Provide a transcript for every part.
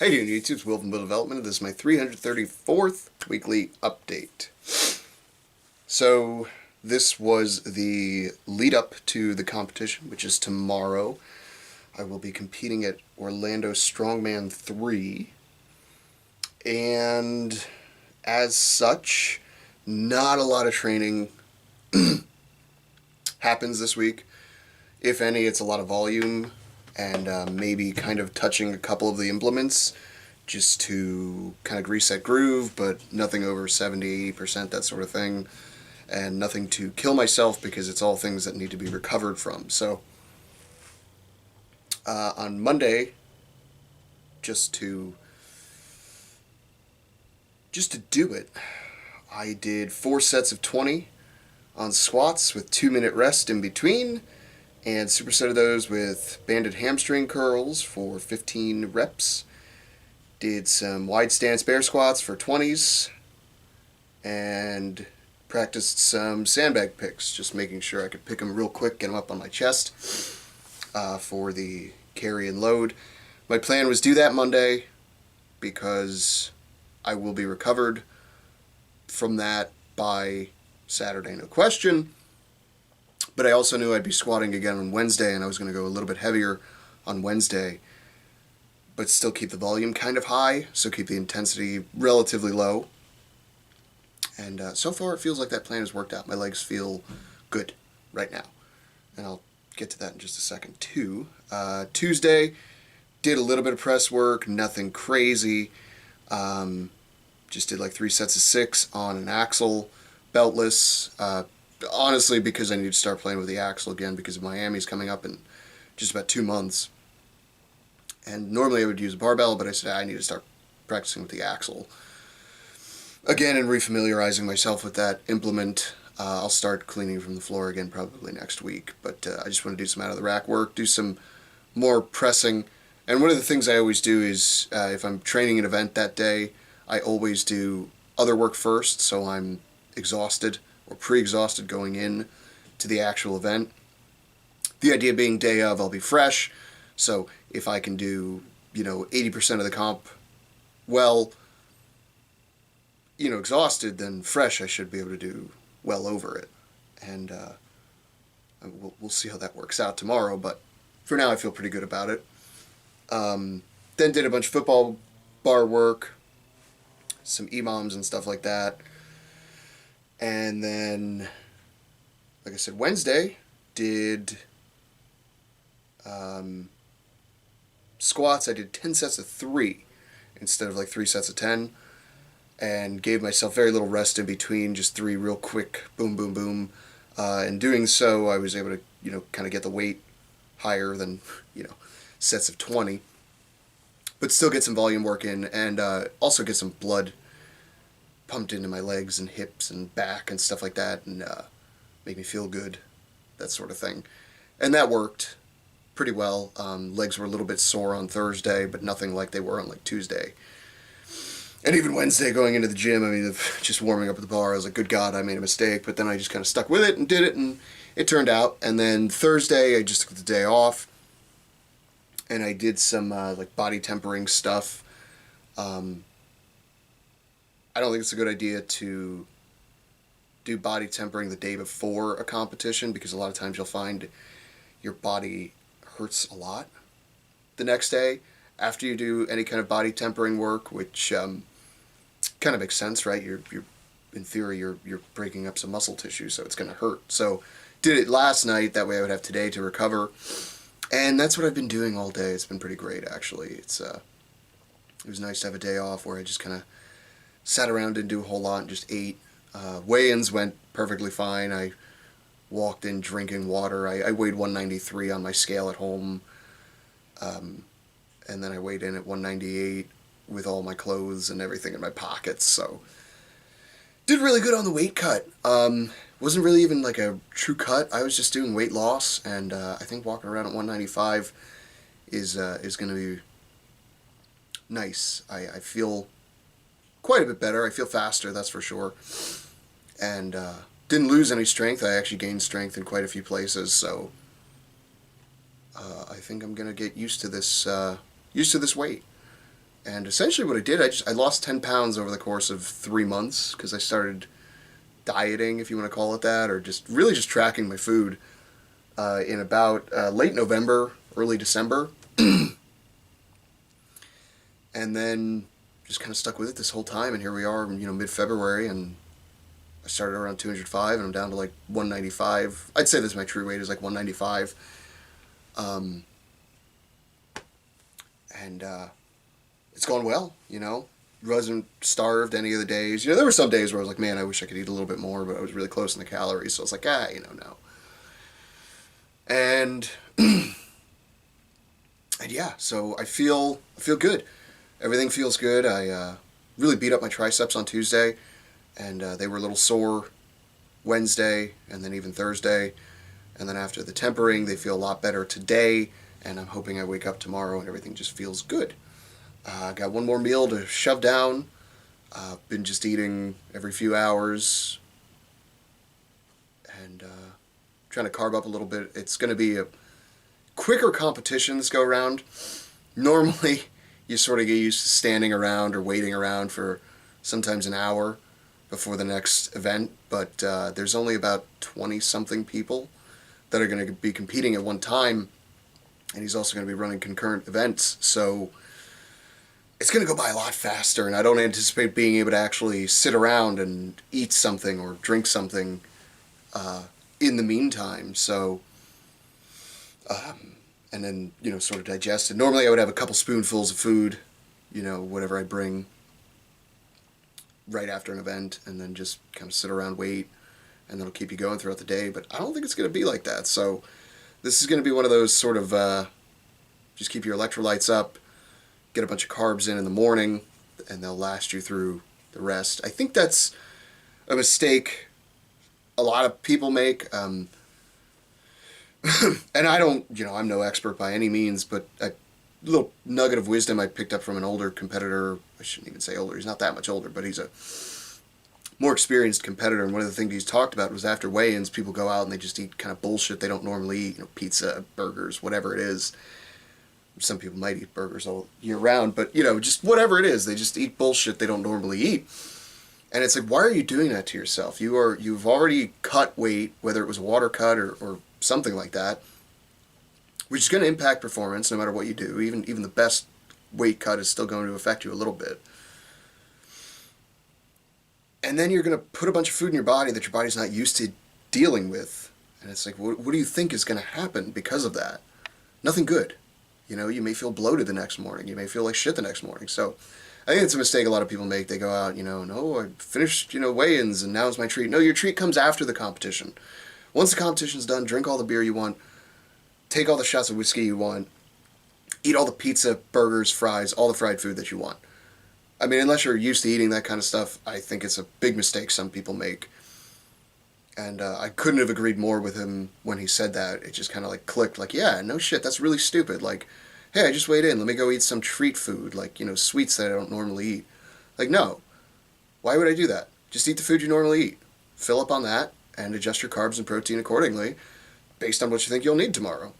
Hey doing YouTube, it's Will from Will Development, and this is my 334th weekly update. So, this was the lead up to the competition, which is tomorrow. I will be competing at Orlando Strongman 3, and as such, not a lot of training happens this week. If any, it's a lot of volume, and maybe kind of touching a couple of the implements just to kind of reset groove, but nothing over 70-80%, that sort of thing, and nothing to kill myself because it's all things that need to be recovered from. So on Monday, just to do it, I did 4 sets of 20 on squats with 2-minute rest in between, and supersetted those with banded hamstring curls for 15 reps. Did some wide stance bear squats for 20s, and practiced some sandbag picks, just making sure I could pick them real quick, get them up on my chest for the carry and load. My plan was do that Monday because I will be recovered from that by Saturday, no question. But I also knew I'd be squatting again on Wednesday, and I was going to go a little bit heavier on Wednesday, but still keep the volume kind of high, so keep the intensity relatively low. And so far it feels like that plan has worked out. My legs feel good right now, and I'll get to that in just a second too. Tuesday, did a little bit of press work, nothing crazy. Just did like 3 sets of 6 on an axle, beltless. Honestly, because I need to start playing with the axle again because Miami's coming up in just about 2 months. And normally I would use a barbell, but I said I need to start practicing with the axle again and refamiliarizing myself with that implement. I'll start cleaning from the floor again probably next week, but I just want to do some out of the rack work, do some more pressing. And one of the things I always do is if I'm training an event that day, I always do other work first, so I'm exhausted or pre-exhausted going in to the actual event. The idea being day of, I'll be fresh, so if I can do, 80% of the comp well, exhausted, then fresh I should be able to do well over it. And we'll see how that works out tomorrow, but for now I feel pretty good about it. Then did a bunch of football bar work, some EMOMs and stuff like that. And then, like I said, Wednesday, did squats. I did 10 sets of 3 instead of like 3 sets of 10, and gave myself very little rest in between, just 3 real quick, boom, boom, boom. In doing so, I was able to, kind of get the weight higher than, sets of 20, but still get some volume work in, and also get some blood pumped into my legs and hips and back and stuff like that, and make me feel good, that sort of thing. And that worked pretty well. Legs were a little bit sore on Thursday, but nothing like they were on like Tuesday. And even Wednesday going into the gym, just warming up at the bar, I was like, good God, I made a mistake, but then I just kind of stuck with it and did it, and it turned out. And then Thursday, I just took the day off, and I did some like body tempering stuff. I don't think it's a good idea to do body tempering the day before a competition, because a lot of times you'll find your body hurts a lot the next day after you do any kind of body tempering work, which kind of makes sense, right? You're in theory you're breaking up some muscle tissue, so it's going to hurt. So did it last night, that way I would have today to recover, and that's what I've been doing all day. It's been pretty great, actually. It was nice to have a day off where I just kind of sat around, didn't do a whole lot, and just ate. Weigh-ins went perfectly fine. I walked in drinking water. I weighed 193 on my scale at home, and then I weighed in at 198 with all my clothes and everything in my pockets, so did really good on the weight cut. Wasn't really even like a true cut. I was just doing weight loss, and I think walking around at 195 is going to be nice. I feel quite a bit better. I feel faster, that's for sure. And didn't lose any strength. I actually gained strength in quite a few places, so I think I'm gonna get used to this weight. And essentially what I did, I lost 10 pounds over the course of 3 months because I started dieting, if you want to call it that, or just really just tracking my food in about late November, early December. And then just kind of stuck with it this whole time, and here we are, mid-February, and I started around 205, and I'm down to like 195. I'd say this is my true weight is like 195. And it's going well, Wasn't starved any of the days. There were some days where I was like, man, I wish I could eat a little bit more, but I was really close in the calories, so I was like, no. And and yeah, so I feel good. Everything feels good. I really beat up my triceps on Tuesday, and they were a little sore Wednesday, and then even Thursday. And then after the tempering, they feel a lot better today, and I'm hoping I wake up tomorrow and everything just feels good. Got one more meal to shove down. Been just eating every few hours and trying to carb up a little bit. It's going to be a quicker competition this go around. Normally, you sort of get used to standing around or waiting around for sometimes an hour before the next event, but there's only about 20-something people that are going to be competing at one time, and he's also going to be running concurrent events, so it's going to go by a lot faster, and I don't anticipate being able to actually sit around and eat something or drink something in the meantime, so and then, sort of digest it. Normally I would have a couple spoonfuls of food, whatever I bring right after an event, and then just kind of sit around, wait, and that'll keep you going throughout the day, but I don't think it's going to be like that, so this is going to be one of those sort of, just keep your electrolytes up, get a bunch of carbs in the morning, and they'll last you through the rest. I think that's a mistake a lot of people make, and I don't, I'm no expert by any means, but a little nugget of wisdom I picked up from an older competitor. I shouldn't even say older, he's not that much older, but he's a more experienced competitor, and one of the things he's talked about was after weigh-ins, people go out and they just eat kind of bullshit they don't normally eat, pizza, burgers, whatever it is. Some people might eat burgers all year round, but, just whatever it is, they just eat bullshit they don't normally eat. And it's like, why are you doing that to yourself? You've already cut weight, whether it was a water cut or something like that, which is going to impact performance no matter what you do. Even the best weight cut is still going to affect you a little bit. And then you're going to put a bunch of food in your body that your body's not used to dealing with. And it's like, what do you think is going to happen because of that? Nothing good. You may feel bloated the next morning. You may feel like shit the next morning. So I think it's a mistake a lot of people make. They go out, no, I finished, weigh-ins and now's my treat. No, your treat comes after the competition. Once the competition's done, drink all the beer you want, take all the shots of whiskey you want, eat all the pizza, burgers, fries, all the fried food that you want. I mean, unless you're used to eating that kind of stuff, I think it's a big mistake some people make. And I couldn't have agreed more with him when he said that. It just kind of like clicked, like, yeah, no shit, that's really stupid. Like, hey, I just weighed in, let me go eat some treat food, like, sweets that I don't normally eat. Like, no. Why would I do that? Just eat the food you normally eat. Fill up on that, and adjust your carbs and protein accordingly, based on what you think you'll need tomorrow.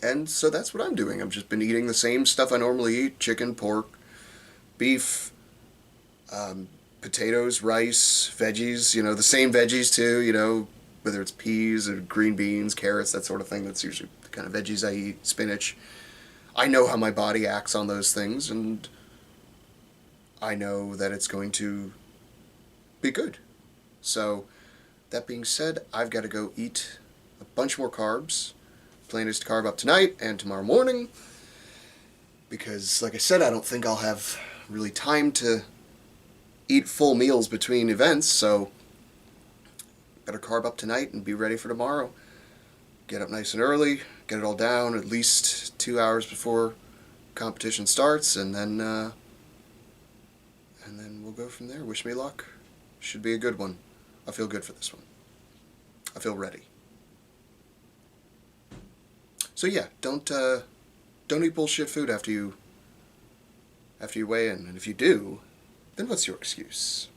And so that's what I'm doing. I've just been eating the same stuff I normally eat: chicken, pork, beef, potatoes, rice, veggies, the same veggies too, whether it's peas or green beans, carrots, that sort of thing. That's usually the kind of veggies I eat, spinach. I know how my body acts on those things, and I know that it's going to be good. So, that being said, I've got to go eat a bunch more carbs. Plan is to carb up tonight and tomorrow morning, because, like I said, I don't think I'll have really time to eat full meals between events, so better carb up tonight and be ready for tomorrow. Get up nice and early, get it all down at least 2 hours before competition starts, and then we'll go from there. Wish me luck. Should be a good one. I feel good for this one. I feel ready. So yeah, don't eat bullshit food after you weigh in, and if you do, then what's your excuse?